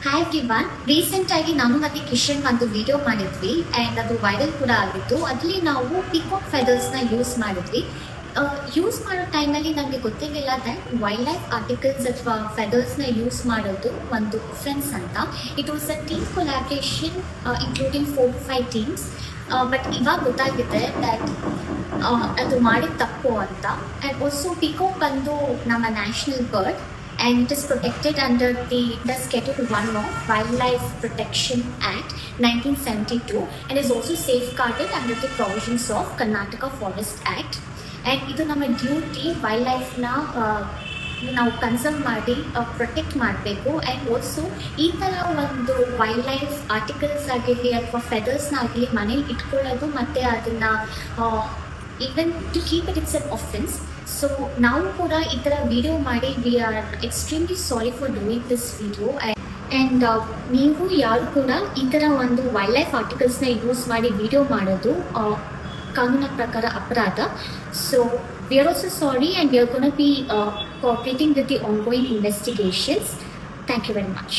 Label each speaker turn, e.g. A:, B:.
A: Hi everyone, recent ಆಗಿ ನಾನು ಮತ್ತೆ ಕಿಶನ್ ಒಂದು ವಿಡಿಯೋ ಮಾಡಿದ್ವಿ ಆ್ಯಂಡ್ ಅದು ವೈರಲ್ ಕೂಡ ಆಗಿತ್ತು. ಅದರಲ್ಲಿ ನಾವು ಪಿಕಾಕ್ ಫೆದರ್ಸ್ನ ಯೂಸ್ ಮಾಡಿದ್ವಿ. ಯೂಸ್ ಮಾಡೋ ಟೈಮಲ್ಲಿ ನಮಗೆ ಗೊತ್ತಿರಲಿಲ್ಲ ದಟ್ ವೈಲ್ಡ್ ಲೈಫ್ ಆರ್ಟಿಕಲ್ಸ್ ಅಥವಾ ಫೆದರ್ಸ್ನ ಯೂಸ್ ಮಾಡೋದು ಒಂದು ಅಫೆನ್ಸ್ ಅಂತ. It was a team collaboration including 4-5 teams. But ಇವಾಗ ಗೊತ್ತಾಗಿದೆ ದ್ಯಾಟ್ ಅದು ಮಾಡಿದ ತಪ್ಪು ಅಂತ. ಆ್ಯಂಡ್ ಆಲ್ಸೋ ಪಿಕಾಕ್ ಬಂದು ನಮ್ಮ national bird and it is protected under the Schedule 1 of Wildlife Protection Act 1972 and is also safeguarded under the provisions of Karnataka Forest Act. And ಇದು ನಮ್ಮ ಡ್ಯೂಟಿ ವೈಲ್ಡ್ ಲೈಫ್ನ ನಾವು conserve ಮಾಡಿ protect ಮಾಡಬೇಕು. And also ಈ ಥರ ಒಂದು wild life articles ಆಗಿರಲಿ ಅಥವಾ ಫೆದರ್ಸ್ನ ಆಗಲಿ ಮನೇಲಿ ಇಟ್ಕೊಳ್ಳೋದು ಮತ್ತು ಅದನ್ನು even to keep it's an offence. So ನಾವು ಕೂಡ ಈ ಥರ ವಿಡಿಯೋ ಮಾಡಿ we are extremely sorry for doing this video. And ನೀವು ಯಾರು ಕೂಡ ಈ ಥರ ಒಂದು ವೈಲ್ಡ್ ಲೈಫ್ ಆರ್ಟಿಕಲ್ಸ್ನ ಯೂಸ್ ಮಾಡಿ ವಿಡಿಯೋ ಮಾಡೋದು ಕಾನೂನಿನ ಪ್ರಕಾರ ಅಪರಾಧ. So we are also sorry and we are gonna be cooperating with the ongoing investigations. Thank you very much.